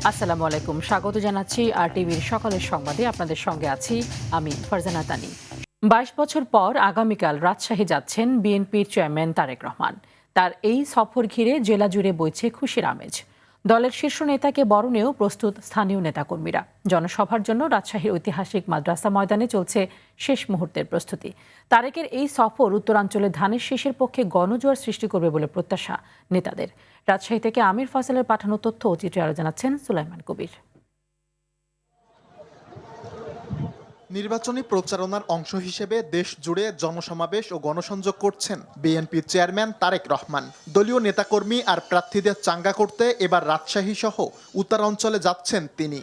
আসসালামু আলাইকুম, স্বাগত জানাচ্ছি আর টিভির সকালের সংবাদে। আপনাদের সঙ্গে আছি আমি ফারজানা তানি। ২২ বছর পর আগামীকাল রাজশাহী যাচ্ছেন বিএনপির চেয়ারম্যান তারেক রহমান। তার এই সফর ঘিরে জেলা জুড়ে বইছে খুশির আমেজ। দলের শীর্ষ নেতাকে বরণেও প্রস্তুত স্থানীয় নেতাকর্মীরা। জনসভার জন্য রাজশাহীর ঐতিহাসিক মাদ্রাসা ময়দানে চলছে শেষ মুহূর্তের প্রস্তুতি। তারেকের এই সফর উত্তরাঞ্চলে ধানের শীষের পক্ষে গণজোয়ার সৃষ্টি করবে বলে প্রত্যাশা নেতাদের। রাজশাহী থেকে আমির ফয়সালের পাঠানো তথ্য ও চিত্রে আরো জানাচ্ছেন সুলাইমান কবির। নির্বাচনী প্রচারণার অংশ হিসেবে দেশ জুড়ে জনসমাবেশ ও গণসংযোগ করছেন বিএনপির চেয়ারম্যান তারেক রহমান। দলীয় নেতাকর্মী আর প্রার্থীদের চাঙ্গা করতে এবার রাজশাহী সহ উত্তরাঞ্চলে যাচ্ছেন তিনি।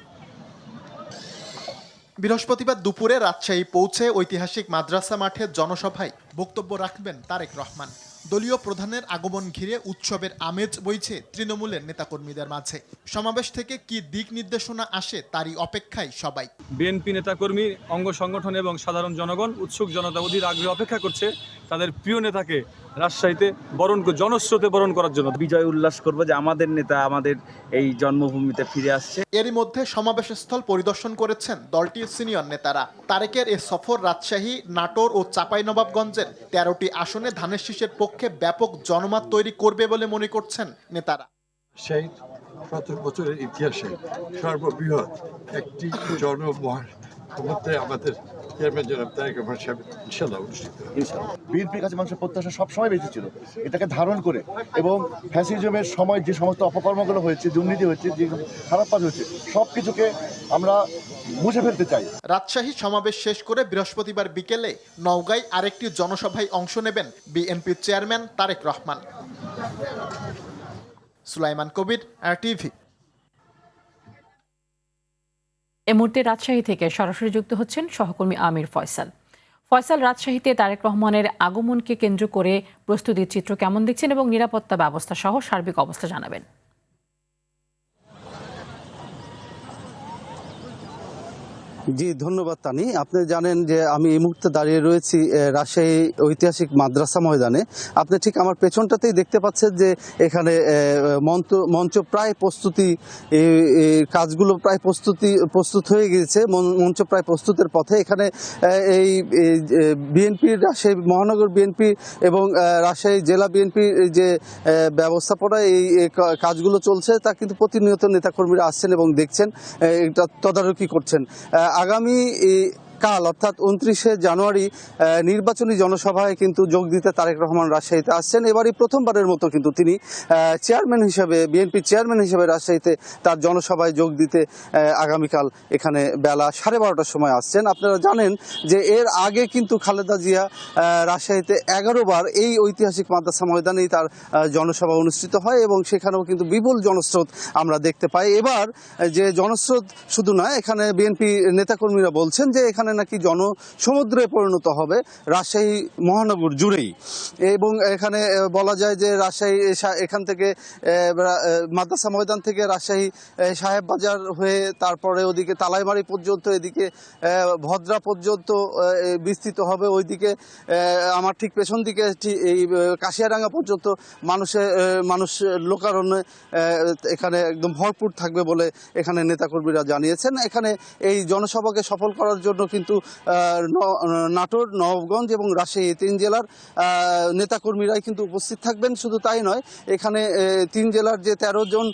বৃহস্পতিবার দুপুরে রাজশাহী পৌঁছে ঐতিহাসিক মাদ্রাসা মাঠে জনসভায় বক্তব্য রাখবেন তারেক রহমান। দলীয় প্রধানের আগমন ঘিরে উৎসবের আমেজ বইছে তৃণমূলের নেতাকর্মীদের মাঝে। সমাবেশ থেকে কি দিক নির্দেশনা আসে তারই অপেক্ষায় সবাই। বিএনপি নেতাকর্মী, অঙ্গ সংগঠন এবং সাধারণ জনগণ উৎসুক জনতা অধীর আগ্রহে অপেক্ষা করছে তাদের প্রিয় নেতাকে রাজশাহীতে জনস্রোতে বরণ করার জন্য। বিজয় উল্লাস করবো যে আমাদের নেতা আমাদের এই জন্মভূমিতে ফিরে আসছে। এরই মধ্যে সমাবেশস্থল পরিদর্শন করেছেন দলটির সিনিয়র নেতারা। তারেকের এ সফর রাজশাহী, নাটোর ও চাঁপাইনবাবগঞ্জের 13টি আসনে ধানের শীষের পক্ষে ব্যাপক জনমত তৈরি করবে বলে মনে করছেন নেতারা। সেই ৭০ বছরের ইতিহাসে সর্ববৃহৎ একটি জনমতে আমাদের চেয়ারম্যান জনাব তারেক রহমান সাহেব ইনশাআল্লাহ অনুষ্ঠিত। বিএনপির কাছে মানুষের প্রত্যাশা সবসময় বেঁচে ছিল, এটাকে ধারণ করে এবং ফ্যাসিজমের সময় যে সমস্ত অপকর্মগুলো হয়েছে, দুর্নীতি হয়েছে, যে খারাপ কাজ হয়েছে, সব কিছুকে আমরা মুছে ফেলতে চাই। রাজশাহী সমাবেশ শেষ করে বৃহস্পতিবার বিকেলে নওগাঁয় আরেকটি জনসভায় অংশ নেবেন বিএনপির চেয়ারম্যান তারেক রহমান। সুলাইমান কবির, RTV। এ মুহূর্তে রাজশাহী থেকে সরাসরি যুক্ত হচ্ছেন সহকর্মী আমির ফয়সাল। ফয়সাল, রাজশাহীতে তারেক রহমানের আগমনকে কেন্দ্র করে প্রস্তুতির চিত্র কেমন দেখছেন এবং নিরাপত্তা ব্যবস্থা সহ সার্বিক অবস্থা জানাবেন। জি ধন্যবাদ তানি। আপনি জানেন যে আমি এই মুহূর্তে দাঁড়িয়ে রয়েছি রাজশাহী ঐতিহাসিক মাদ্রাসা ময়দানে। আপনি ঠিক আমার পেছনটাতেই দেখতে পাচ্ছেন যে এখানে মঞ্চ প্রায় প্রস্তুতি, কাজগুলো প্রায় প্রস্তুত হয়ে গিয়েছে, মঞ্চ প্রায় প্রস্তুতের পথে। এখানে এই বিএনপির, রাজশাহী মহানগর বিএনপি এবং রাজশাহী জেলা বিএনপির যে ব্যবস্থাপনা, এই কাজগুলো চলছে তা কিন্তু প্রতিনিয়ত নেতাকর্মীরা আসছেন এবং দেখছেন, এটা তদারকি করছেন। আগামী কাল অর্থাৎ 29শে জানুয়ারি নির্বাচনী জনসভায় কিন্তু যোগ দিতে তারেক রহমান রাজশাহীতে আসছেন। এবারই প্রথমবারের মতো কিন্তু তিনি চেয়ারম্যান হিসেবে, বিএনপির চেয়ারম্যান হিসেবে রাজশাহীতে তার জনসভায় যোগ দিতে আগামীকাল এখানে বেলা 12:30টার সময় আসছেন। আপনারা জানেন যে এর আগে কিন্তু খালেদা জিয়া রাজশাহীতে 11 বার এই ঐতিহাসিক মাদ্রাসা ময়দানেই তার জনসভা অনুষ্ঠিত হয় এবং সেখানেও কিন্তু বিপুল জনস্রোত আমরা দেখতে পাই। এবার যে জনস্রোত শুধু নয়, এখানে বিএনপি নেতাকর্মীরা বলছেন যে এখানে নাকি জনসমুদ্রে পরিণত হবে রাজশাহী মহানগর জুড়েই। এবং এখানে বলা যায় যে রাজশাহী এখান থেকে মাদ্রাসা ময়দান থেকে রাজশাহী সাহেব বাজার হয়ে তারপরে ওদিকে তালাইমারি পর্যন্ত, এদিকে ভদ্রা পর্যন্ত বিস্তৃত হবে। ওইদিকে আমার ঠিক পেছন দিকে এই কাশিয়াডাঙ্গা পর্যন্ত মানুষ লোকারণ্যে এখানে একদম ভরপুর থাকবে বলে এখানে নেতাকর্মীরা জানিয়েছেন। এখানে এই জনসভাকে সফল করার জন্য কিন্তু নাটোর, নবাবগঞ্জ এবং রাজশাহী 3 জেলার নেতাকর্মীরাই কিন্তু উপস্থিত থাকবেন। শুধু তাই নয়, এখানে 3 জেলার যে 13 জন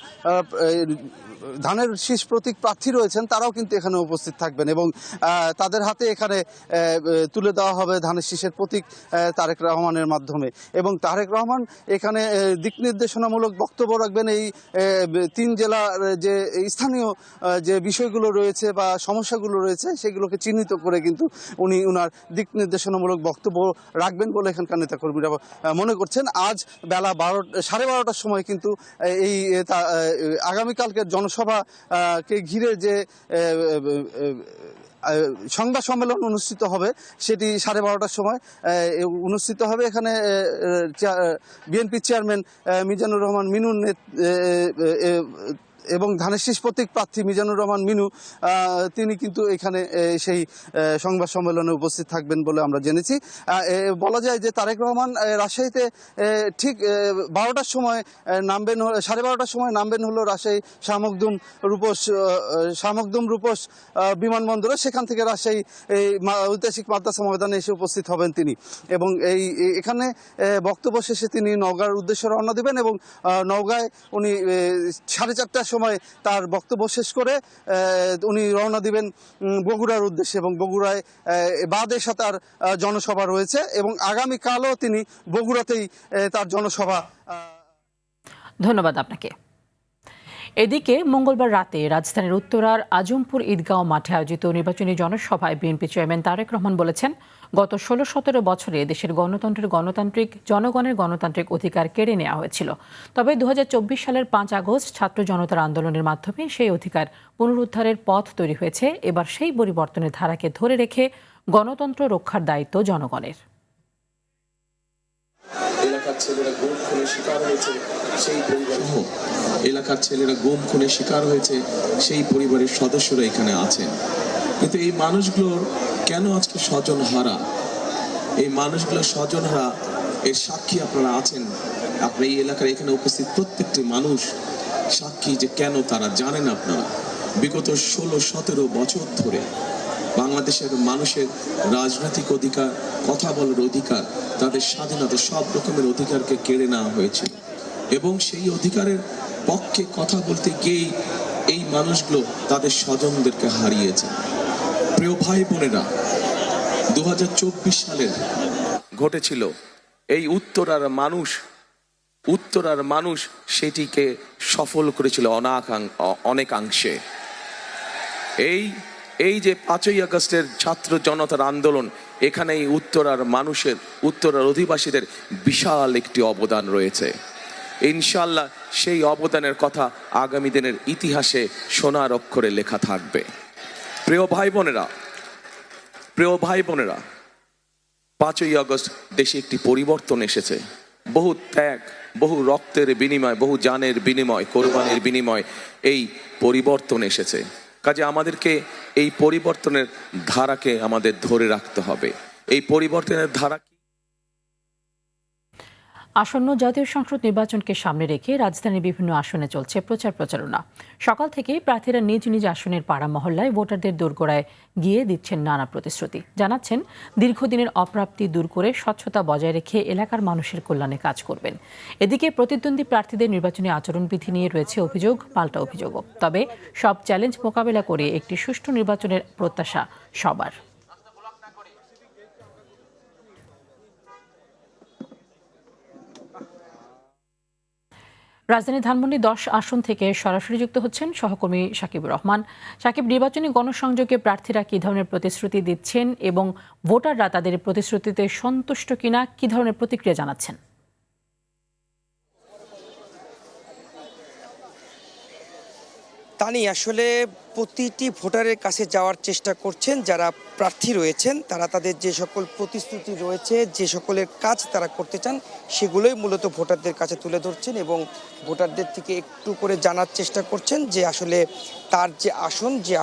ধানের শীষ প্রতীক প্রার্থী রয়েছেন তারাও কিন্তু এখানে উপস্থিত থাকবেন এবং তাদের হাতে এখানে তুলে দেওয়া হবে ধানের শীষের প্রতীক তারেক রহমানের মাধ্যমে। এবং তারেক রহমান এখানে দিক নির্দেশনামূলক বক্তব্য রাখবেন। এই 3 জেলার যে স্থানীয় যে বিষয়গুলো রয়েছে বা সমস্যাগুলো রয়েছে সেগুলোকে চিহ্নিত করে কিন্তু উনি ওনার দিক নির্দেশনামূলক বক্তব্য রাখবেন বলে এখানকার নেতাকর্মীরা মনে করছেন। আজ বেলা 12:30টার সময় কিন্তু এই আগামীকালকের জনসভাকে ঘিরে যে সংবাদ সম্মেলন অনুষ্ঠিত হবে সেটি 12:30টার সময় অনুষ্ঠিত হবে। এখানে বিএনপি চেয়ারম্যান মিজানুর রহমান মিনুর এবং ধানের শীষ প্রতীক প্রার্থী মিজানুর রহমান মিনু তিনি কিন্তু এখানে সেই সংবাদ সম্মেলনে উপস্থিত থাকবেন বলে আমরা জেনেছি। বলা যায় যে তারেক রহমান রাজশাহীতে ঠিক 12টার সময় নামবেন, 12:30টার সময় নামবেন হলো রাজশাহী শাহমখদুম রূপস বিমানবন্দরে। সেখান থেকে রাজশাহী এই ঐতিহাসিক মাদ্রাসা ময়দানে এসে উপস্থিত হবেন তিনি, এবং এখানে বক্তব্য শেষে তিনি নওগাঁর উদ্দেশ্যে রওনা দেবেন এবং নওগাঁয় উনি 4:30টার সময় তার বক্তব্য শেষ করে উনি রওনা দিবেন বগুড়ার উদ্দেশ্যে, এবং বগুড়ায় বাদেশা তার জনসভা রয়েছে এবং আগামীকালও তিনি বগুড়াতেই তার জনসভা। ধন্যবাদ আপনাকে। এদিকে মঙ্গলবার রাতে রাজধানীর উত্তরার আজমপুর ঈদগাঁও মাঠে আয়োজিত নির্বাচনী জনসভায় বিএনপি চেয়ারম্যান তারেক রহমান বলেছেন, গত 16-17 বছরে দেশের জনগণের গণতান্ত্রিক অধিকার কেড়ে নেওয়া হয়েছিল। তবে 2024 সালের 5 আগস্ট ছাত্র জনতার আন্দোলনের মাধ্যমে সেই অধিকার পুনরুদ্ধারের পথ তৈরি হয়েছে। এবার সেই পরিবর্তনের ধারাকে ধরে রেখে গণতন্ত্র রক্ষার দায়িত্ব জনগণের। এলাকার ছেলেরা গুম খুনের শিকার হয়েছে, সেই পরিবারের এলাকার ছেলেরা গুম খুনের শিকার হয়েছে, সেই পরিবারের সদস্যরা এখানে আছেন। কিন্তু এই মানুষগুলোর কেন আজকে স্বজন হারা? এই মানুষগুলোর স্বজন হারা এর সাক্ষী আপনারা আছেন। আপনার এই এলাকার এখানে উপস্থিত প্রত্যেকটি মানুষ সাক্ষী যে কেন তারা জানেন। আপনারা বিগত 16-17 বছর ধরে বাংলাদেশের মানুষের রাজনৈতিক অধিকার, কথা বলার অধিকার, তাদের স্বাধীনতা, সব রকমের অধিকারকে কেড়ে নেওয়া হয়েছিল এবং সেই অধিকারের পক্ষে কথা বলতে গিয়েই এই মানুষগুলো তাদের স্বজনদেরকে হারিয়েছে। প্রিয় ভাই বোনেরা, 2024 সালের ঘটেছিল এই উত্তরার মানুষ সেটিকে সফল করেছিল অনেকাংশে। এই যে 5ই আগস্টের ছাত্র জনতার আন্দোলন, এখানে এই উত্তরার অধিবাসীদের বিশাল একটি অবদান রয়েছে। ইনশাআল্লাহ সেই অবদানের কথা আগামী দিনের ইতিহাসে সোনার অক্ষরে লেখা থাকবে। প্রিয় ভাই বোনেরা, 5ই আগস্ট দেশে একটি পরিবর্তন এসেছে। বহু ত্যাগ, বহু রক্তের বিনিময়, বহু জানের বিনিময়, কোরবানির বিনিময় এই পরিবর্তন এসেছে। কাজে আমাদেরকে এই পরিবর্তনের ধারাকে আমাদের ধরে রাখতে হবে। এই পরিবর্তনের ধারা আসন্ন জাতীয় সংসদ নির্বাচনকে সামনে রেখে রাজধানীর বিভিন্ন আসনে চলছে প্রচারণা। সকাল থেকেই প্রার্থীরা নিজ নিজ আসনের পাড়া মহল্লায় ভোটারদের দোরগোড়ায় গিয়ে দিচ্ছেন নানা প্রতিশ্রুতি। জানাচ্ছেন দীর্ঘদিনের অপ্রাপ্তি দূর করে স্বচ্ছতা বজায় রেখে এলাকার মানুষের কল্যাণে কাজ করবেন। এদিকে প্রতিদ্বন্দ্বী প্রার্থীদের নির্বাচনী আচরণবিধি নিয়ে রয়েছে অভিযোগ, পাল্টা অভিযোগও। তবে সব চ্যালেঞ্জ মোকাবেলা করে একটি সুষ্ঠু নির্বাচনের প্রত্যাশা সবার। রাজধানী ধানমন্ডি 10 আসন থেকে সরাসরি যুক্ত হচ্ছেন সহকর্মী সাকিবুর রহমান। সাকিব, নির্বাচনী গণসংযোগে প্রার্থীরা কি ধরনের প্রতিশ্রুতি দিচ্ছেন এবং ভোটাররা তাদের প্রতিশ্রুতিতে সন্তুষ্ট কিনা, কি ধরনের প্রতিক্রিয়া জানাচ্ছেন? তানি আসলে প্রতিটি ভোটারের কাছে যাওয়ার চেষ্টা করছেন যারা প্রার্থী রয়েছেন। তারা তাদের যে সকল প্রতিশ্রুতি রয়েছে, যে সকলের কাজ তারা করতে চান, সেগুলোই মূলত ভোটারদের কাছে তুলে ধরছেন এবং ভোটারদের থেকে একটু করে জানার চেষ্টা করছেন যে আসলে তার যে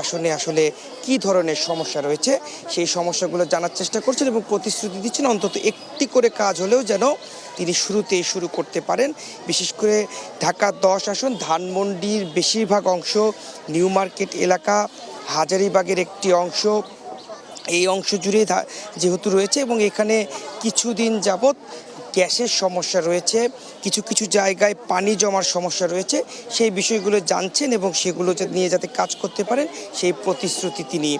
আসনে আসলে কি ধরনের সমস্যা রয়েছে, সেই সমস্যাগুলো জানার চেষ্টা করছেন এবং প্রতিশ্রুতি দিচ্ছেন অন্তত একটি করে কাজ হলেও যেন তিনি শুরুতেই শুরু করতে পারেন। বিশেষ করে ঢাকা 10 আসন, ধানমন্ডির বেশিরভাগ অংশ, নিউ মার্কেট এলাকা, হাজারীবাগের একটি অংশ, এই অংশ জুড়ে যেহেতু রয়েছে এবং এখানে কিছুদিন যাবৎ গ্যাসের সমস্যা রয়েছে, কিছু জায়গায় পানি জমার সমস্যা রয়েছে, সেই বিষয়গুলো জানছেন এবং সেগুলো নিয়ে যাতে কাজ করতে পারেন সেই প্রতিশ্রুতি তিনি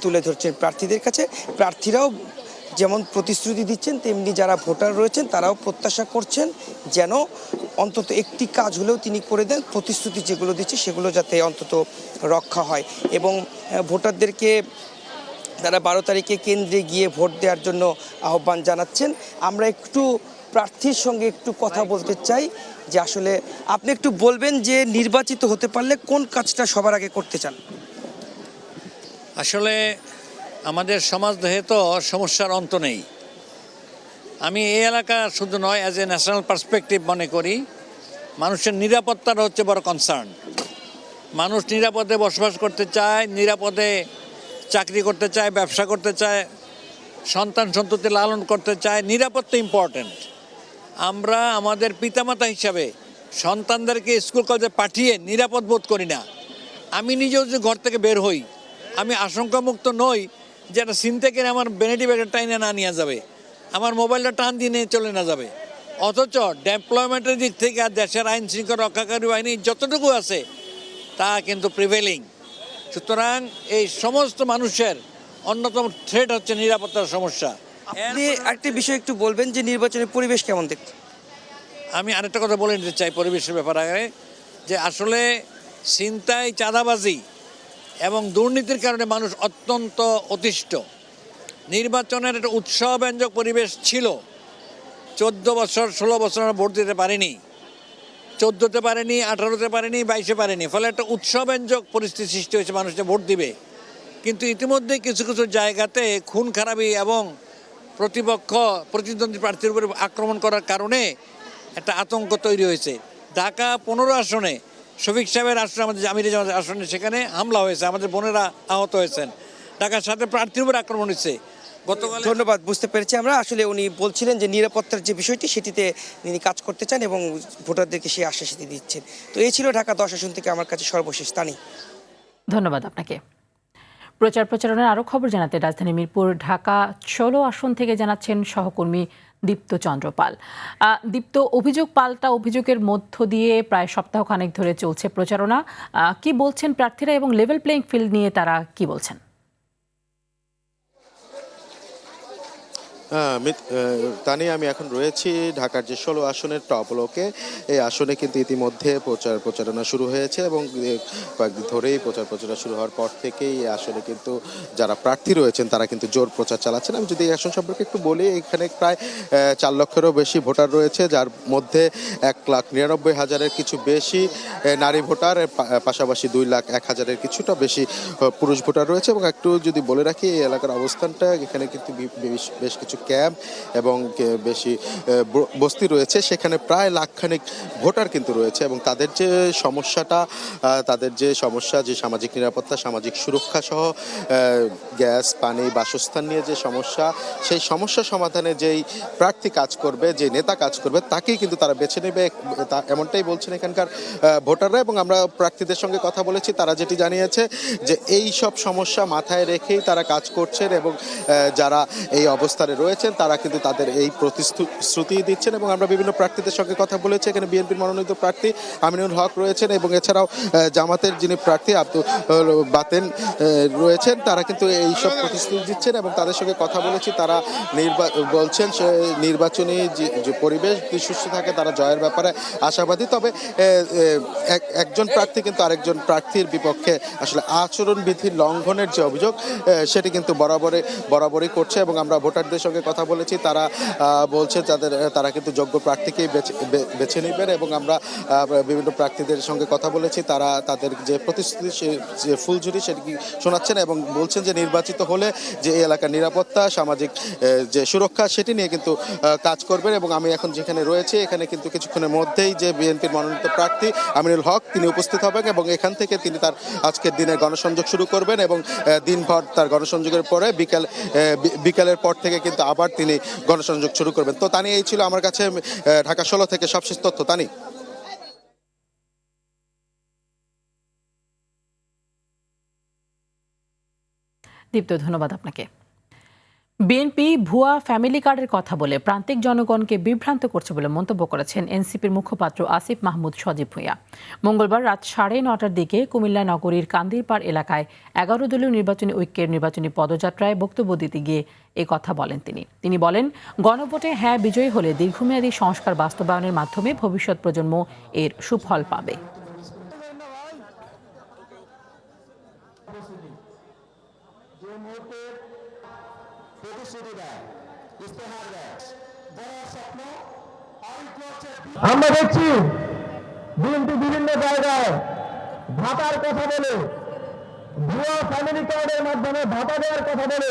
তুলে ধরছেন প্রার্থীদের কাছে। প্রার্থীরাও যেমন প্রতিশ্রুতি দিচ্ছেন, তেমনি যারা ভোটার রয়েছেন তারাও প্রত্যাশা করছেন যেন অন্তত একটি কাজ হলেও তিনি করে দেন। প্রতিশ্রুতি যেগুলো দিচ্ছে সেগুলো যাতে অন্তত রক্ষা হয় এবং ভোটারদেরকে তারা 12 তারিখে কেন্দ্রে গিয়ে ভোট দেওয়ার জন্য আহ্বান জানাচ্ছেন। আমরা একটু প্রার্থীর সঙ্গে একটু কথা বলতে চাই যে আসলে আপনি একটু বলবেন যে নির্বাচিত হতে পারলে কোন কাজটা সবার আগে করতে চান? আসলে আমাদের সমাজদেহে তো সমস্যার অন্ত নেই। আমি এই এলাকা শুধু নয়, অ্যাজ এ ন্যাশনাল পার্সপেক্টিভ মনে করি মানুষের নিরাপত্তাটা হচ্ছে বড় কনসার্ন। মানুষ নিরাপদে বসবাস করতে চায়, নিরাপদে চাকরি করতে চায়, ব্যবসা করতে চায়, সন্তান সন্ততি লালন করতে চায়। নিরাপত্তা ইম্পর্ট্যান্ট। আমরা আমাদের পিতামাতা হিসাবে সন্তানদেরকে স্কুল কলেজে পাঠিয়ে নিরাপদ বোধ করি না। আমি নিজেও যদি ঘর থেকে বের হই, আমি আশঙ্কামুক্ত নই যে একটা সিন থেকে আমার বেনেটি ব্যাগের টাইনে না নিয়ে যাবে, আমার মোবাইলটা টান দিয়ে নিয়ে চলে না যাবে। অথচ ডেপ্লয়মেন্টের দিক থেকে আর দেশের আইন শৃঙ্খলা রক্ষাকারী বাহিনী যতটুকু আছে তা কিন্তু প্রিভেলিং। সুতরাং এই সমস্ত মানুষের অন্যতম থ্রেট হচ্ছে নিরাপত্তার সমস্যা। আপনি আরেকটি বিষয় একটু বলবেন যে নির্বাচনের পরিবেশ কেমন দেখতে? আমি আরেকটা কথা বলে নিতে চাই পরিবেশের ব্যাপারে, যে আসলে ছিনতাই, চাঁদাবাজি এবং দুর্নীতির কারণে মানুষ অত্যন্ত অতিষ্ঠ। নির্বাচনের একটা উৎসবব্যঞ্জক পরিবেশ ছিল। 14 বছর 16 বছর আমরা ভোট দিতে পারিনি, 14তে পারেনি, 18তে পারেনি, 22-এ পারেনি। ফলে একটা উৎসবব্যঞ্জক পরিস্থিতি সৃষ্টি হয়েছে, মানুষ যে ভোট দিবে। কিন্তু ইতিমধ্যে কিছু কিছু জায়গাতে খুন খারাপি এবং প্রতিদ্বন্দ্বী প্রার্থীর উপরে আক্রমণ করার কারণে একটা আতঙ্ক তৈরি হয়েছে। ঢাকা 15 আসনে শফিক সাহেবের আসনে, আমাদের আমিরে জামাতের আসনে, সেখানে হামলা হয়েছে, আমাদের বোনেরা আহত হয়েছেন। ঢাকার সাথে প্রার্থীর উপর আক্রমণ হয়েছে গতকাল। ধন্যবাদ, বুঝতে পেরেছি আমরা। আসলে উনি বলছিলেন যে নিরাপত্তার যে বিষয়টি সেটিতে তিনি কাজ করতে চান এবং ভোটারদেরকে সেই আশ্বাস দিচ্ছেন। তো এই ছিল ঢাকা 10 আসন থেকে আমার কাছে সর্বশেষ তানি। ধন্যবাদ আপনাকে। প্রচারণার আরও খবর জানাতে রাজধানী মিরপুর ঢাকা 16 আসন থেকে জানাচ্ছেন সহকর্মী দীপ্ত চন্দ্র পাল। দীপ্ত, অভিযোগ পাল্টা অভিযোগের মধ্য দিয়ে প্রায় সপ্তাহখানেক ধরে চলছে প্রচারণা। কি বলছেন প্রার্থীরা এবং লেভেল প্লেইং ফিল্ড নিয়ে তারা কি বলছেন? তানি, আমি এখন রয়েছি ঢাকার যে 16 আসনের টপ ব্লকে। এই আসনে কিন্তু ইতিমধ্যে প্রচারণা শুরু হয়েছে এবং কয়েকদিন ধরেই প্রচারণা শুরু হওয়ার পর থেকেই এই আসনে কিন্তু যারা প্রার্থী রয়েছেন তারা কিন্তু জোর প্রচার চালাচ্ছেন। আমি যদি এই আসন সম্পর্কে একটু বলি, এখানে প্রায় 4 লক্ষেরও বেশি ভোটার রয়েছে, যার মধ্যে 1,99,000-এর কিছু বেশি নারী ভোটার, পাশাপাশি 2,01,000-এর কিছুটা বেশি পুরুষ ভোটার রয়েছে। এবং একটু যদি বলে রাখি এই এলাকার অবস্থানটা, এখানে কিন্তু বেশ কিছু ক্যাম্প এবং বেশি বস্তি রয়েছে, সেখানে প্রায় লাখখানেক ভোটার কিন্তু রয়েছে। এবং তাদের যে সমস্যা, যে সামাজিক নিরাপত্তা, সামাজিক সুরক্ষা সহ গ্যাস, পানি, বাসস্থান নিয়ে যে সমস্যা, সেই সমস্যা সমাধানে যেই প্রার্থী কাজ করবে, যে নেতা কাজ করবে, তাকেই কিন্তু তারা বেছে নেবে, এমনটাই বলছেন এখানকার ভোটাররা। এবং আমরা প্রার্থীদের সঙ্গে কথা বলেছি, তারা যেটি জানিয়েছে যে এই সব সমস্যা মাথায় রেখেই তারা কাজ করছেন এবং যারা এই অবস্থানে রয়েছেন তারা কিন্তু তাদের এই প্রতিশ্রুতি দিচ্ছেন। এবং আমরা বিভিন্ন প্রার্থীদের সঙ্গে কথা বলেছি, এখানে বিএনপির মনোনীত প্রার্থী আমিনুল হক রয়েছেন এবং এছাড়াও জামাতের যিনি প্রার্থী আব্দুল বাতেন রয়েছেন, তারা কিন্তু এই সব প্রতিশ্রুতি দিচ্ছেন। এবং তাদের সঙ্গে কথা বলেছি, তারা বলছেন নির্বাচনী যে পরিবেশ সুস্থ থাকে, তারা জয়ের ব্যাপারে আশাবাদী। তবে একজন প্রার্থী কিন্তু আরেকজন প্রার্থীর বিপক্ষে আসলে আচরণবিধি লঙ্ঘনের যে অভিযোগ, সেটি কিন্তু বরাবরই করছে। এবং আমরা ভোটারদের সঙ্গে কথা বলেছি, তারা বলছে তারা কিন্তু যোগ্য প্রার্থীকেই বেছে নেবেন। এবং আমরা বিভিন্ন প্রার্থীদের সঙ্গে কথা বলেছি, তারা তাদের যে প্রতিশ্রুতি, যে ফুলঝুরি, সেটি শোনাচ্ছেন এবং বলছেন যে নির্বাচিত হলে যে এই এলাকার নিরাপত্তা, সামাজিক যে সুরক্ষা, সেটি নিয়ে কিন্তু কাজ করবেন। এবং আমি এখন যেখানে রয়েছি, এখানে কিন্তু কিছুক্ষণের মধ্যেই যে বিএনপির মনোনীত প্রার্থী আমিনুল হক তিনি উপস্থিত হবেন এবং এখান থেকে তিনি তার আজকের দিনে গণসংযোগ শুরু করবেন এবং দিনভর তার গণসংযোগের পরে বিকালের পর থেকে কিন্তু আবার তিনি গণসংযোগ শুরু করবেন। তো তানি, এই ছিল আমার কাছে ঢাকা 16 থেকে সবশেষ তথ্য। তানি। দীপ্ত, ধন্যবাদ আপনাকে। বিএনপি ভুয়া ফ্যামিলি কার্ডের কথা বলে প্রান্তিক জনগণকে বিভ্রান্ত করছে বলে মন্তব্য করেছেন এনসিপির মুখপাত্র আসিফ মাহমুদ সজীব ভূঁইয়া। মঙ্গলবার রাত 9:30টার দিকে কুমিল্লা নগরীর কান্দিরপাড় এলাকায় 11 দলীয় নির্বাচনী ঐক্যের নির্বাচনী পদযাত্রায় বক্তব্য দিতে গিয়ে এ কথা বলেন তিনি বলেন, গণভোটে হ্যাঁ বিজয়ী হলে দীর্ঘমেয়াদী সংস্কার বাস্তবায়নের মাধ্যমে ভবিষ্যৎ প্রজন্ম এর সুফল পাবে। আমরা দেখছি বিএনপি বিভিন্ন জায়গায় ভাতার কথা বলে, ভুয়া ফ্যামিলি কার্ডের মাধ্যমে ভাতা দেওয়ার কথা বলে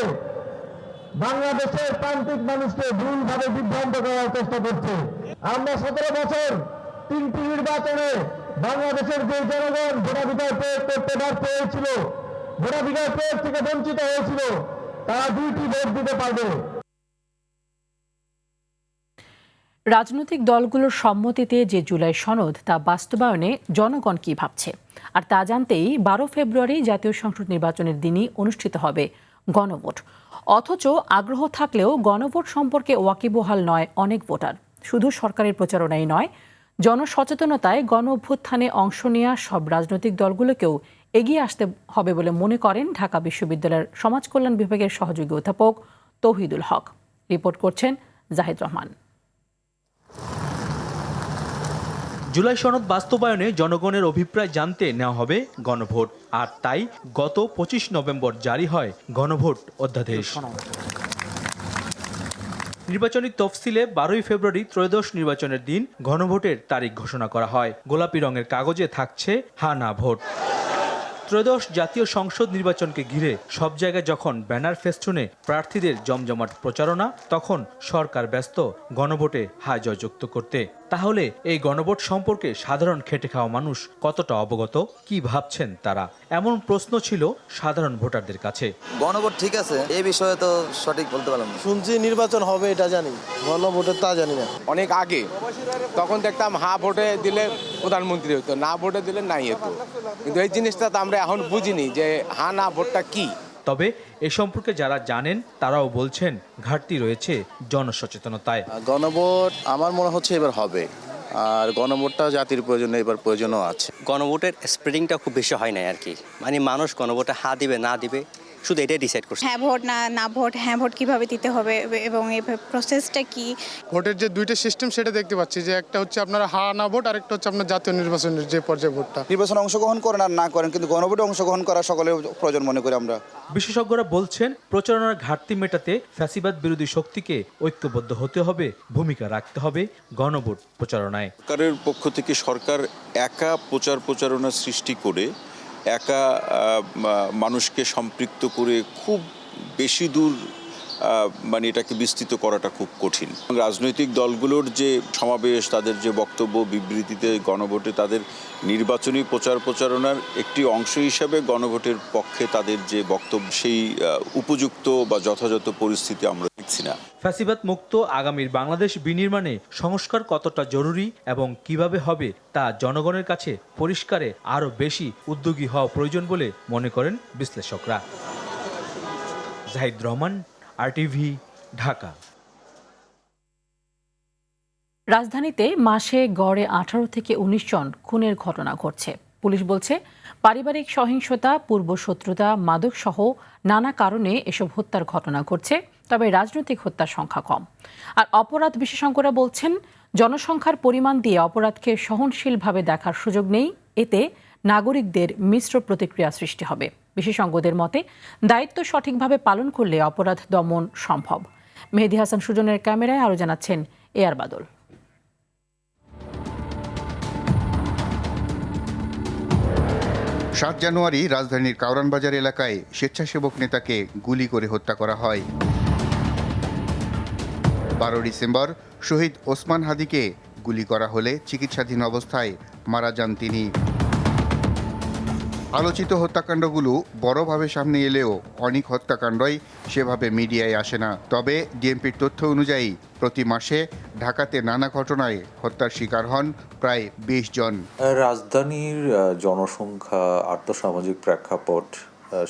বাংলাদেশের প্রান্তিক মানুষকে ভুলভাবে বিভ্রান্ত করার চেষ্টা করছে। আমরা 17 বছর 3টি নির্বাচনে বাংলাদেশের যে জনগণ ভোটাধিকার প্রয়োগ করতে ব্যর্থ হয়েছিল, ভোটাধিকার প্রয়োগ থেকে বঞ্চিত হয়েছিল, তারা 2টি ভোট দিতে পারবে। রাজনৈতিক দলগুলোর সম্মতিতে যে জুলাই সনদ তা বাস্তবায়নে জনগণ কি ভাবছে, আর তা জানতেই 12 ফেব্রুয়ারি জাতীয় সংসদ নির্বাচনের দিনই অনুষ্ঠিত হবে গণভোট। অথচ আগ্রহ থাকলেও গণভোট সম্পর্কে ওয়াকিবহাল নয় অনেক ভোটার। শুধু সরকারের প্রচারণাই নয়, জনসচেতনতায় গণ অভ্যুত্থানে অংশ নেওয়া সব রাজনৈতিক দলগুলোকেও এগিয়ে আসতে হবে বলে মনে করেন ঢাকা বিশ্ববিদ্যালয়ের সমাজ কল্যাণ বিভাগের সহযোগী অধ্যাপক তৌহিদুল হক। রিপোর্ট করছেন জাহিদ রহমান। জুলাই সনদ বাস্তবায়নে জনগণের অভিপ্রায় জানতে নেওয়া হবে গণভোট, আর তাই গত 25 নভেম্বর জারি হয় গণভোট অধ্যাদেশ। নির্বাচনী তফসিলে 12 ফেব্রুয়ারি ত্রয়োদশ নির্বাচনের দিন গণভোটের তারিখ ঘোষণা করা হয়। গোলাপি রঙের কাগজে থাকছে হা না ভোট। ত্রয়োদশ জাতীয় সংসদ নির্বাচনকে ঘিরে সব জায়গায় যখন ব্যানার ফেস্টুনে প্রার্থীদের জমজমাট প্রচারণা, তখন সরকার ব্যস্ত গণভোটে হায় জয়যুক্ত করতে। তাহলে এই গণভোট সম্পর্কে সাধারণ খেটে খাওয়া মানুষ কতটা অবগত, কি ভাবছেন তারা? এমন প্রশ্ন ছিল সাধারণ ভোটারদের কাছে। গণভোট ঠিক আছে, এই বিষয়ে তো সঠিক বলতে পারলাম না। শুনছি নির্বাচন হবে এটা জানি, গণভোটের তা জানি না। অনেক আগে তখন দেখতাম হা ভোটে দিলে প্রধানমন্ত্রী হতো, না ভোটে দিলে নাই হতো, কিন্তু এই জিনিসটা তো আমরা এখন বুঝিনি যে হা না ভোটটা কি। তবে এ সম্পর্কে যারা জানেন তারাও বলছেন ঘাটতি রয়েছে জনসচেতনতায়। গণভোট আমার মনে হচ্ছে এবার হবে, আর গণভোটটা জাতির প্রয়োজনে এবার প্রয়োজনও আছে। গণভোটের স্প্রেডিংটা খুব বেশি হয় না আর কি, মানে মানুষ গণভোটে হা দিবে না দিবে শুধু এটাই ডিসাইড করছে। হ্যাঁ ভোট না ভোট, হ্যাঁ ভোট কিভাবে দিতে হবে এবং এই প্রসেসটা কি। ভোটের যে দুইটা সিস্টেম সেটা দেখতে পাচ্ছি, যে একটা হচ্ছে আপনার হা না ভোট, আর একটা হচ্ছে আপনার জাতীয় নির্বাচনের যে পর্যায়ে ভোটটা। নির্বাচনে অংশগ্রহণ করেন আর না করেন, কিন্তু গণভোটে অংশগ্রহণ করা সকলের প্রয়োজন মনে করি আমরা। বিশেষজ্ঞরা বলছেন প্রচারণার ঘাটতি মেটাতে ফ্যাসিবাদ বিরোধী শক্তিকে ঐক্যবদ্ধ হতে হবে, ভূমিকা রাখতে হবে গণভোট প্রচারণায়। সরকারের পক্ষ থেকে সরকার একা প্রচারণা সৃষ্টি করে, একা মানুষকে সম্পৃক্ত করে খুব বেশি দূর মানে এটাকে বিস্তৃত করাটা খুব কঠিন। রাজনৈতিক দলগুলোর যে সমাবেশ, তাদের যে বক্তব্য বিবৃতিতে গণভোটে তাদের নির্বাচনী প্রচারণার একটি অংশ হিসাবে গণভোটের পক্ষে তাদের যে বক্তব্য, সেই উপযুক্ত বা যথাযথ পরিস্থিতি আমরা দেখছি না। ফ্যাসিবাদ মুক্ত আগামীর বাংলাদেশ বিনির্মাণে সংস্কার কতটা জরুরি এবং কিভাবে হবে তা জনগণের কাছে পরিষ্কারে আরও বেশি উদ্যোগী হওয়া প্রয়োজন বলে মনে করেন বিশ্লেষকরা। জাহিদ রহমান, RTV, ঢাকা। রাজধানীতে মাসে গড়ে 18 থেকে 19 জন খুনের ঘটনা ঘটছে। পুলিশ বলছে পারিবারিক সহিংসতা, পূর্বশত্রুতা, মাদকসহ নানা কারণে এসব হত্যার ঘটনা ঘটছে, তবে রাজনৈতিক হত্যার সংখ্যা কম। আর অপরাধ বিশেষজ্ঞরা বলছেন জনসংখ্যার পরিমাণ দিয়ে অপরাধকে সহনশীলভাবে দেখার সুযোগ নেই, এতে নাগরিকদের মিশ্র প্রতিক্রিয়া সৃষ্টি হবে। বিশেষজ্ঞদের মতে দায়িত্ব সঠিকভাবে পালন করলে অপরাধ দমন সম্ভব। মেহেদী হাসান সুজনের ক্যামেরায় আরও জানাচ্ছেন এআর বাদল। 7 জানুয়ারি রাজধানীর কাউরান বাজার এলাকায় স্বেচ্ছাসেবক নেতাকে গুলি করে হত্যা করা হয়। 12 ডিসেম্বর শহীদ ওসমান হাদিকে গুলি করা হলে চিকিৎসাধীন অবস্থায় মারা যান তিনি। আলোচিত হত্যাকাণ্ডগুলো বড়ভাবে সামনে এলেও অনেক হত্যাকাণ্ডই সেভাবে মিডিয়ায় আসে না। তবে ডিএমপির তথ্য অনুযায়ী প্রতি মাসে ঢাকাতে নানা ঘটনায় হত্যার শিকার হন প্রায় 20 জন। রাজধানীর জনসংখ্যা, আর্থসামাজিক প্রেক্ষাপট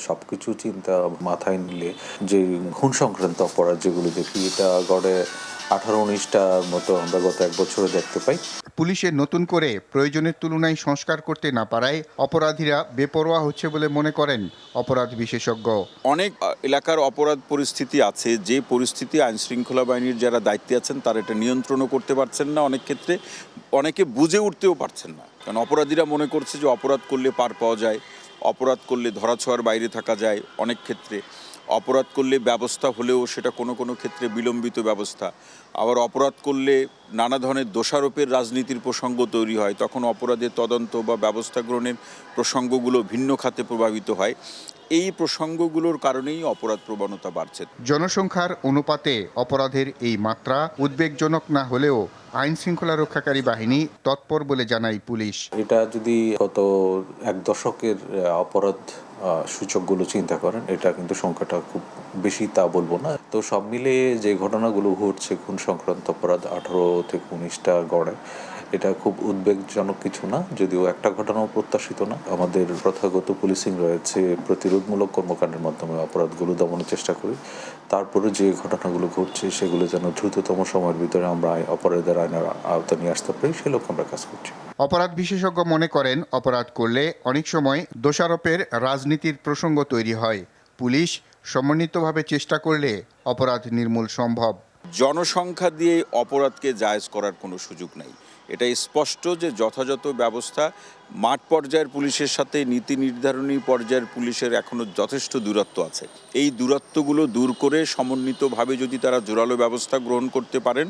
সবকিছু চিন্তা মাথায় নিলে যে খুন সংক্রান্ত অপরাধ যেগুলো দেখি, এটা গড়ে 18-19টার মতো আমরা গত 1 বছরে দেখতে পাই। পুলিশের নতুন করে প্রয়োজনের তুলনায় সংস্কার করতে না পারায় অপরাধীরা বেপরোয়া হচ্ছে বলে মনে করেন অপরাধ বিশেষজ্ঞ। অনেক এলাকার অপরাধ পরিস্থিতি আছে, যে পরিস্থিতি আইনশৃঙ্খলা বাহিনীর যারা দায়িত্বে আছেন তারা এটা নিয়ন্ত্রণও করতে পারছেন না, অনেক ক্ষেত্রে অনেকে বুঝে উঠতেও পারছেন না। কারণ অপরাধীরা মনে করছে যে অপরাধ করলে পার পাওয়া যায়, অপরাধ করলে ধরাছোঁয়ার বাইরে থাকা যায়, অনেক ক্ষেত্রে অপরাধ করলে ব্যবস্থা হলেও সেটা কোনো কোনো ক্ষেত্রে বিলম্বিত ব্যবস্থা, আবার অপরাধ করলে নানা ধরনের দোষারোপের রাজনীতির প্রসঙ্গ তৈরি হয়, তখন অপরাধের তদন্ত বা ব্যবস্থা গ্রহণের প্রসঙ্গগুলো ভিন্ন খাতে প্রভাবিত হয়। এই প্রসঙ্গগুলোর কারণেই অপরাধ প্রবণতা বাড়ছে। জনসংখ্যার অনুপাতে অপরাধের এই মাত্রা উদ্বেগজনক না হলেও আইন শৃঙ্খলা রক্ষাকারী বাহিনী তৎপর বলে জানায় পুলিশ। এটা যদি গত এক দশকের অপরাধ সূচকগুলো চিন্তা করেন, এটা কিন্তু সংখ্যাটা খুব বেশি তা বলবো না। তো সব মিলে যে ঘটনাগুলো ঘটছে খুন সংক্রান্ত অপরাধ 18 থেকে 19টা গড়ে, এটা খুব উদ্বেগজনক কিছু না, যদিও একটা ঘটনাও প্রত্যাশিত না। আমাদের প্রথাগত পুলিশিং রয়েছে, প্রতিরোধমূলক কর্মকাণ্ডের মাধ্যমে অপরাধগুলো দমনের চেষ্টা করি। তারপরে যে ঘটনাগুলো ঘটছে সেগুলো যেন দ্রুততম সময়ের ভিতরে আমরা অপরাধের আইনের আওতা নিয়ে আসতে পারি, সে লক্ষ্যে আমরা কাজ করছি। অপরাধ বিশেষজ্ঞ মনে করেন, অপরাধ করলে অনেক সময় দোষারোপের রাজনীতির প্রসঙ্গ তৈরি হয়। পুলিশ সমন্বিতভাবে চেষ্টা করলে অপরাধ নির্মূল সম্ভব। জনসংখ্যা দিয়ে অপরাধকে জায়েজ করার কোনো সুযোগ নেই। এটা স্পষ্ট যে যথাযথ ব্যবস্থা মাঠ পর্যায়ের পুলিশের সাথে নীতি নির্ধারণী পর্যায়ের পুলিশের এখনো যথেষ্ট দূরত্ব আছে। এই দূরত্বগুলো দূর করে সমন্বিতভাবে যদি তারা জোরালো ব্যবস্থা গ্রহণ করতে পারেন,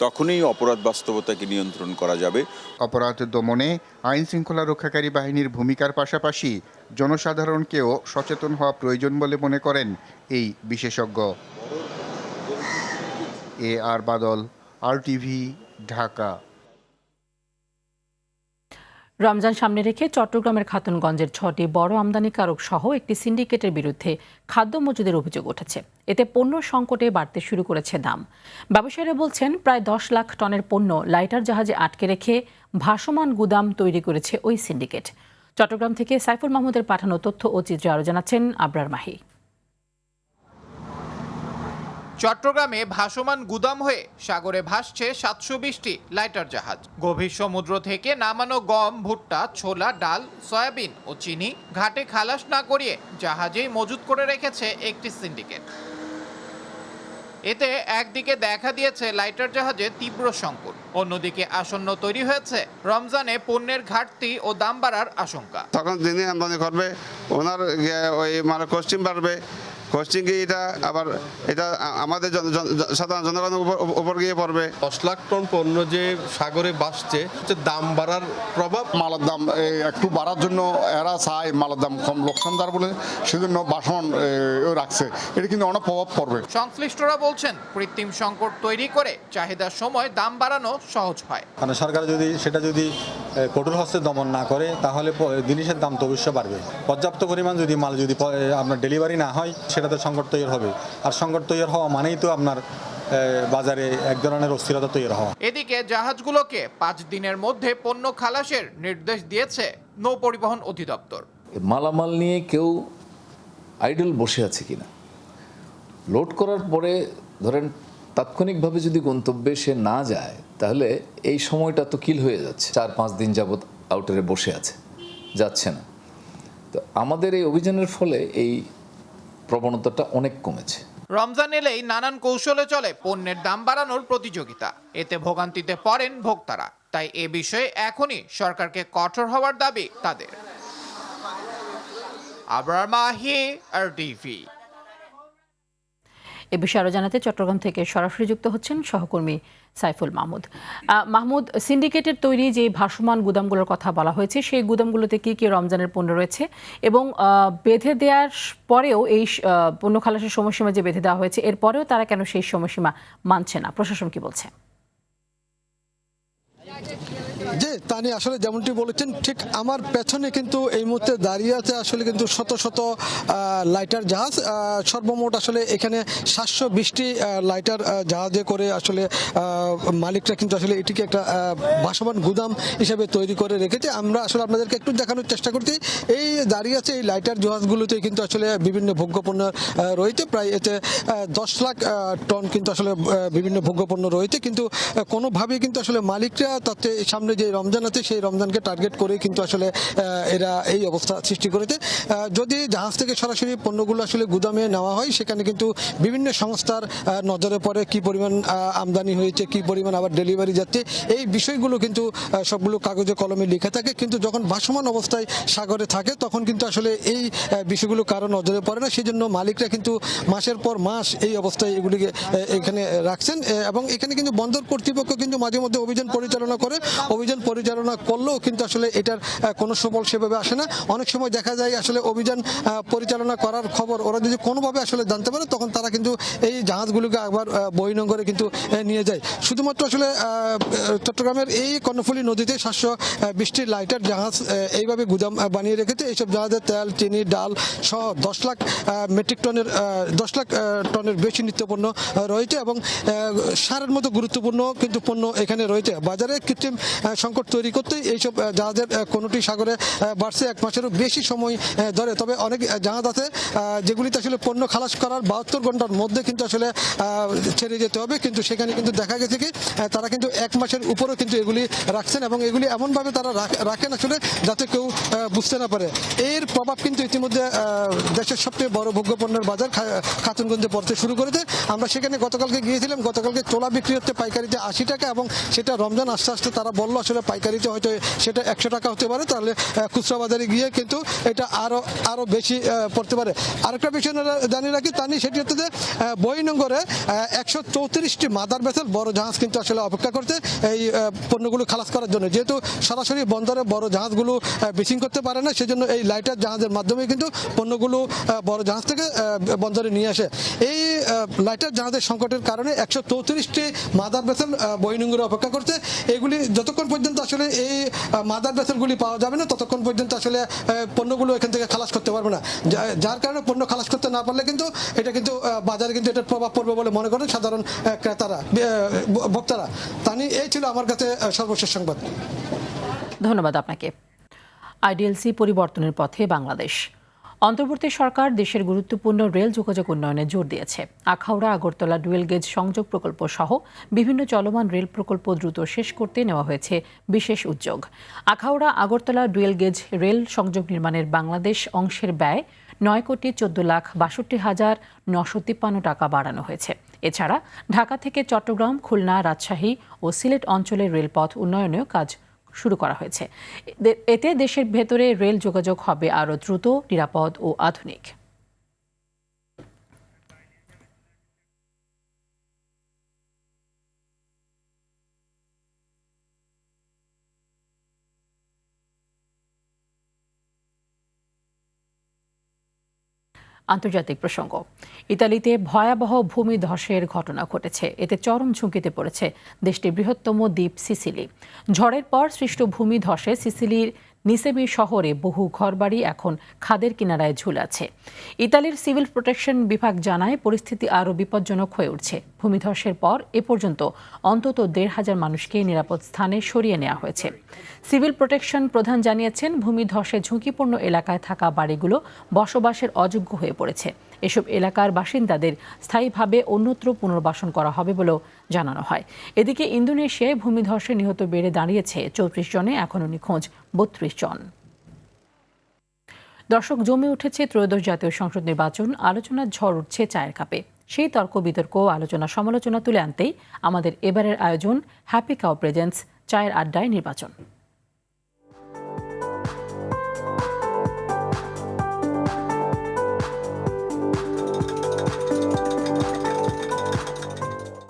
তখনই অপরাধ বাস্তবতাকে নিয়ন্ত্রণ করা যাবে। অপরাধ দমনে আইন শৃঙ্খলা রক্ষাকারী বাহিনীর ভূমিকার পাশাপাশি জনসাধারণকেও সচেতন হওয়া প্রয়োজন বলে মনে করেন এই বিশেষজ্ঞ। আর বাদল, RTV, ঢাকা। রমজান সামনে রেখে চট্টগ্রামের খাতুনগঞ্জের 6টি বড় আমদানিকারক সহ একটি সিন্ডিকেটের বিরুদ্ধে খাদ্য মজুদের অভিযোগ উঠেছে। এতে পণ্য সংকটে বাড়তে শুরু করেছে দাম। ব্যবসায়ীরা বলছেন, প্রায় 10 লাখ টনের পণ্য লাইটার জাহাজে আটকে রেখে ভাসমান গুদাম তৈরি করেছে ওই সিন্ডিকেট। চট্টগ্রাম থেকে সাইফুল মাহমুদের পাঠানো তথ্য ও চিত্রে আরও জানাচ্ছেন আবরার মাহি। চট্টগ্রামে ভাসমান গুদাম হয়ে সাগরে ভাসছে 720টি লাইটার জাহাজ। গভীর সমুদ্র থেকে নামানো গম, ভুট্টা, ছোলা, ডাল, সয়াবিন ও চিনি ঘাটে খালাস না করিয়ে জাহাজেই মজুত করে রেখেছে একটি সিন্ডিকেট। এতে একদিকে দেখা দিয়েছে লাইটার জাহাজে তীব্র সংকট, অন্যদিকে আসন্ন তৈরি হয়েছে রমজানে পণ্যের ঘাটতি ও দাম বাড়ার আশঙ্কা। তখন যিনি আমদানি করবে ওনার ওই মানে কস্টিং বাড়বে, কস্টিংয়ে এটা আবার এটা আমাদের সাধারণ জনগণের উপর গিয়ে পড়বে। 10 লাখ টন পণ্য যে সাগরে ভাসছে, দাম বাড়ার প্রভাব। মালের দাম একটু বাড়ার জন্য এরা চায় মালের দাম কম লোকসানদার বলে সেজন্য বাসন রাখছে, এটা কিন্তু অনেক প্রভাব পড়বে। সংশ্লিষ্টরা বলছেন, কৃত্রিম সংকট তৈরি করে চাহিদার সময় দাম বাড়ানো সহজ হয়। মানে সরকার যদি কঠোর হস্তে দমন না করে, তাহলে জিনিসের দাম তো অবশ্যই বাড়বে। পর্যাপ্ত পরিমাণ যদি মাল যদি আপনার ডেলিভারি না হয়, সেটাতে সংকট তৈরি হবে। আর সংকট তৈরি হওয়া মানেই তো আপনার বাজারে এক ধরনের অস্থিরতা তৈরি হওয়া। এদিকে জাহাজগুলোকে 5 দিনের মধ্যে পণ্য খালাসের নির্দেশ দিয়েছে নৌ পরিবহন অধিদপ্তর। মালামাল নিয়ে কেউ আইডল বসে আছে কিনা, লোড করার পরে ধরেন তাৎক্ষণিকভাবে যদি গন্তব্যে সে না যায়, তাহলে এই সময়টা তো কিল হয়ে যাচ্ছে। 4-5 দিন যাবৎ আউটারে বসে আছে, যাচ্ছে না। তো আমাদের এই অভিযানের ফলে এই প্রবণতাটা অনেক কমেছে। রমজান এলেই নানান কৌশলে চলে পণ্যের দাম বাড়ানোর প্রতিযোগিতা। এতে ভোগান্তিতে পড়েন ভোক্তারা। তাই এ বিষয়ে এখনই সরকারকে কঠোর হওয়ার দাবি তাদের। আবরার মাহি, RTV। এ বিষয়ে আরো জানাতে চট্টগ্রাম থেকে সরাসরি যুক্ত হচ্ছেন সহকর্মী সাইফুল মাহমুদ। মাহমুদ, সিন্ডিকেটের তৈরি যে ভাসমান গুদামগুলোর কথা বলা হয়েছে, সেই গুদামগুলোতে কি কি রমজানের পণ্য রয়েছে এবং বেঁধে দেওয়ার পরেও এই পণ্য খালাসের সময়সীমা যে বেঁধে দেওয়া হয়েছে, এরপরেও তারা কেন সেই সময়সীমা মানছে না? প্রশাসন কি বলছে? যে তা নিয়ে আসলে যেমনটি বলেছেন, ঠিক আমার পেছনে কিন্তু এই মুহূর্তে দাঁড়িয়ে আছে আসলে কিন্তু শত শত লাইটার জাহাজ। সর্বমোট আসলে এখানে 720টি লাইটার জাহাজে করে আসলে মালিকরা কিন্তু আসলে এটিকে একটা ভাসমান গুদাম হিসেবে তৈরি করে রেখেছে। আমরা আসলে আপনাদেরকে একটু দেখানোর চেষ্টা করছি। এই দাঁড়িয়ে আছে এই লাইটার জাহাজগুলোতে কিন্তু আসলে বিভিন্ন ভোগ্যপণ্য রয়েছে। প্রায় এতে 10 লাখ টন কিন্তু আসলে বিভিন্ন ভোগ্যপণ্য রয়েছে, কিন্তু কোনোভাবেই কিন্তু আসলে মালিকরা তাতে সামনে যে রমজান আছে সেই রমজানকে টার্গেট করে কিন্তু আসলে এরা এই অবস্থা সৃষ্টি করেছে। যদি জাহাজ থেকে সরাসরি পণ্যগুলো আসলে গুদামে নেওয়া হয়, সেখানে কিন্তু বিভিন্ন সংস্থার নজরে পড়ে কি পরিমাণ আমদানি হয়েছে, কি পরিমাণ আবার ডেলিভারি যাচ্ছে, এই বিষয়গুলো কিন্তু সবগুলো কাগজে কলমে লেখা থাকে। কিন্তু যখন ভাসমান অবস্থায় সাগরে থাকে, তখন কিন্তু আসলে এই বিষয়গুলো কারো নজরে পড়ে না। সেই জন্য মালিকরা কিন্তু মাসের পর মাস এই অবস্থায় এগুলিকে এখানে রাখছেন। এবং এখানে কিন্তু বন্দর কর্তৃপক্ষ কিন্তু মাঝে মধ্যে অভিযান পরিচালনা করে। অভিযান অভিযান পরিচালনা করলেও কিন্তু আসলে এটার কোনো সুফল সেভাবে আসে না। অনেক সময় দেখা যায় আসলে অভিযান পরিচালনা করার খবর ওরা যদি কোনোভাবে আসলে জানতে পারে তখন তারা কিন্তু এই জাহাজগুলোকে আবার বহির্নোঙরে কিন্তু নিয়ে যায়। শুধুমাত্র আসলে চট্টগ্রামের এই কর্ণফুলী নদীতে 720টি লাইটার জাহাজ এইভাবে গুদাম বানিয়ে রেখেছে। এইসব জাহাজে তেল, চিনি, ডাল সহ 10 লাখ টনের বেশি নিত্যপণ্য রয়েছে এবং সারের মতো গুরুত্বপূর্ণ কিন্তু পণ্য এখানে রয়েছে। বাজারে কৃত্রিম সংকট তৈরি করতে এইসব জাহাজের কোনোটি সাগরে বাড়ছে 1 মাসেরও বেশি সময় ধরে। তবে অনেক জাহাজ আছে যেগুলিতে আসলে পণ্য খালাস করার 72 ঘন্টার মধ্যে কিন্তু আসলে ছেড়ে যেতে হবে, কিন্তু সেখানে কিন্তু দেখা গেছে কি তারা কিন্তু 1 মাসের উপরেও কিন্তু এগুলি রাখছেন এবং এগুলি এমনভাবে তারা রাখেন আসলে যাতে কেউ বুঝতে না পারে। এর প্রভাব কিন্তু ইতিমধ্যে দেশের সবচেয়ে বড় ভোগ্যপণ্যের বাজার খাতুনগঞ্জে পড়তে শুরু করেছে। আমরা সেখানে গতকালকে গিয়েছিলাম। গতকালকে ছোলা বিক্রি হচ্ছে পাইকারিতে 80 টাকা এবং সেটা রমজান আস্তে আস্তে তারা বললো আসলে পাইকারিতে হয়তো সেটা 100 টাকা হতে পারে, তাহলে খুচরা বাজারে গিয়ে কিন্তু এটা আরো বেশি পড়তে পারে। আরেকটা বিষয় জানিয়ে রাখি তানি, সেটি হচ্ছে যে বহির্নোঙরে 134টি মাদার ভেসেল বড় জাহাজ কিন্তু আসলে অপেক্ষা করছে এই পণ্যগুলো খালাস করার জন্য। যেহেতু সরাসরি বন্দরে বড় জাহাজগুলো বেসিং করতে পারে না, সেজন্য এই লাইটার জাহাজের মাধ্যমে কিন্তু পণ্যগুলো বড় জাহাজ থেকে বন্দরে নিয়ে আসে। এই লাইটার জাহাজের সংকটের কারণে 134টি মাদার ভেসেল বহির্নোঙরে অপেক্ষা করছে। এগুলি যতক্ষণ পর্যন্ত আসলে এই মাদার ভেসেলগুলি পাওয়া যাবে না ততক্ষণ পর্যন্ত আসলে পণ্যগুলো এখান থেকে খালাস করতে পারবে না। যার কারণে পণ্য খালাস করতে না পারলে কিন্তু এটা কিন্তু বাজারে কিন্তু এটার প্রভাব পড়বে বলে মনে করেন সাধারণ ক্রেতারা, ভোক্তারা। তানি, এই ছিল আমার কাছে সর্বশেষ সংবাদ। ধন্যবাদ আপনাকে। আইডিএলসি পরিবর্তনের পথে বাংলাদেশ। অন্তর্বর্তী সরকার দেশের গুরুত্বপূর্ণ রেল যোগাযোগ উন্নয়নে জোর দিয়েছে। আখাউড়া আগরতলা ডুয়েল গেজ সংযোগ প্রকল্প সহ বিভিন্ন চলমান রেল প্রকল্প দ্রুত শেষ করতে নেওয়া হয়েছে বিশেষ উদ্যোগ। Akhaura Agartala dual gauge rail সংযোগ নির্মাণের বাংলাদেশ অংশের ব্যয় 9,14,62,953 টাকা বাড়ানো হয়েছে। এছাড়া ঢাকা থেকে চট্টগ্রাম, খুলনা, রাজশাহী ও সিলেট অঞ্চলের রেলপথ উন্নয়নেও কাজ শুরু করা হয়েছে। এতে দেশের ভেতরে রেল যোগাযোগ হবে আরও দ্রুত, নিরাপদ ও আধুনিক। আন্তর্জাতিক প্রসঙ্গ। ইতালিতে ভয়াবহ ভূমিধসের ঘটনা ঘটেছে। এতে চরম ঝুঁকিতে পড়েছে দেশটির বৃহত্তম দ্বীপ সিসিলি। ঝড়ের পর সৃষ্ট ভূমিধসে সিসিলির নিসেমি শহরে বহু ঘরবাড়ি এখন খাদের কিনারায় ঝুলাছে। ইতালির সিভিল প্রোটেকশন বিভাগ জানায় পরিস্থিতি আরও বিপজ্জনক হয়ে উঠছে। ভূমিধসের পর এ পর্যন্ত অন্তত 1,500 মানুষকে নিরাপদ স্থানে সরিয়ে নেওয়া হয়েছে। সিভিল প্রোটেকশন প্রধান জানিয়েছেন ভূমিধসে ঝুঁকিপূর্ণ এলাকায় থাকা বাড়িগুলো বসবাসের অযোগ্য হয়ে পড়েছে। এসব এলাকার বাসিন্দাদের স্থায়ীভাবে অন্যত্র পুনর্বাসন করা হবে বলেও জানানো হয়। এদিকে ইন্দোনেশিয়ায় ভূমিধসে নিহত বেড়ে দাঁড়িয়েছে 34 জনে, এখনও নিখোঁজ 32 জন। দর্শক, জমে উঠেছে ত্রয়োদশ জাতীয় সংসদ নির্বাচন। আলোচনার ঝড় উঠছে চায়ের কাপে। সেই তর্ক বিতর্ক, আলোচনা সমালোচনা তুলে আনতেই আমাদের এবারের আয়োজন হ্যাপি কাউ প্রেজেন্টস চায়ের আড্ডায় নির্বাচন।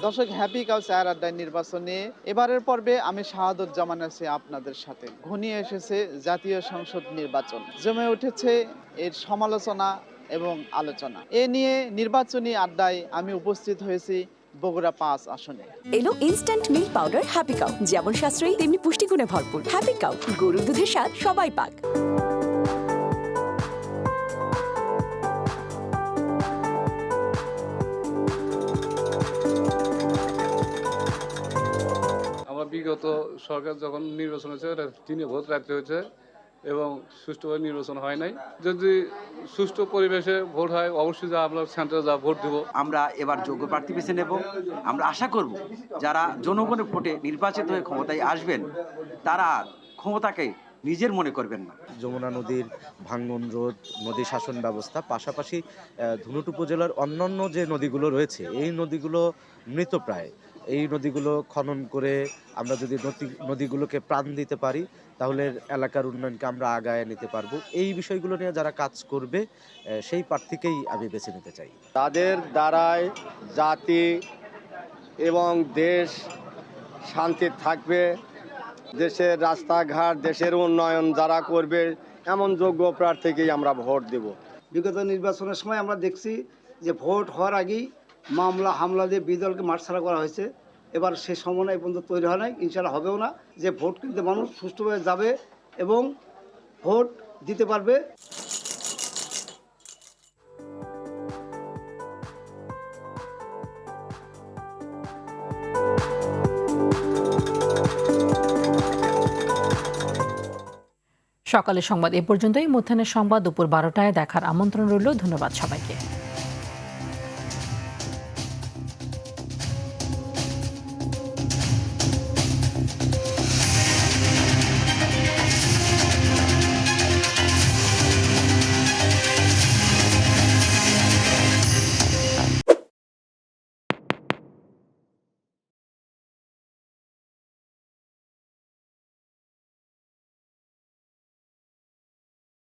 দর্শক, হ্যাপি কাউ চায়ের আড্ডায় নির্বাচনে এবারের পর্বে আমি শাহাদুজ্জামান আছি আপনাদের সাথে। ঘনিয়ে এসেছে জাতীয় সংসদ নির্বাচন, জমে উঠেছে এর সমালোচনা এবং আলোচনা। এ নিয়ে নির্বাচনী আড্ডায় আমি উপস্থিত হয়েছি বগুড়া 5 আসনে। এলো instant milk powder happy cow, যেমন সাশ্রয়ী তেমনি পুষ্টিগুণে ভরপুর। হ্যাপি কাউ, গরুর দুধের স্বাদ সবাই পাক। বিগত সরকার যখন নির্বাচন হয়েছে দিনে ভোট রাখতে হয়েছে এবং সুষ্ঠুভাবে নির্বাচন হয় নাই। যদি সুষ্ঠু পরিবেশে ভোট হয় অবশ্যই আমরা সেন্টারে যা ভোট দেবো। আমরা এবার যোগ্য প্রার্থী বেছে নেব। আমরা আশা করব যারা জনগণের ভোটে নির্বাচিত হয়ে ক্ষমতায় আসবেন তারা ক্ষমতাকে নিজের মনে করবেন না। যমুনা নদীর ভাঙ্গন রোধ, নদী শাসন ব্যবস্থা, পাশাপাশি ধুনট উপজেলার অন্যান্য যে নদীগুলো রয়েছে এই নদীগুলো মৃতপ্রায়। এই নদীগুলো খনন করে আমরা যদি নদীগুলোকে প্রাণ দিতে পারি তাহলে এলাকার উন্নয়নকে আমরা আগায় নিতে পারবো। এই বিষয়গুলো নিয়ে যারা কাজ করবে সেই প্রার্থীকেই আমি বেছে নিতে চাই। তাদের দ্বারাই জাতি এবং দেশ শান্তি থাকবে দেশের রাস্তাঘাট, দেশের উন্নয়ন যারা করবে এমন যোগ্য প্রার্থীকেই আমরা ভোট দেব। বিগত নির্বাচনের সময় আমরা দেখছি যে ভোট হওয়ার আগেই মামলা হামলা দিয়ে বিদলকে মাঠছাড়া করা হয়েছে। এবার সে সমন্বয় পর্যন্ত তৈরি হয় নাই, ইনশাআল্লাহ হবেও না, যে ভোট কিনতে মানুষ সুষ্ঠুভাবে যাবে এবং ভোট দিতে পারবে। সকালের সংবাদ এ পর্যন্তই। মধ্যাহ্নের সংবাদ দুপুর 12টায় দেখার আমন্ত্রণ রইল। ধন্যবাদ সবাইকে।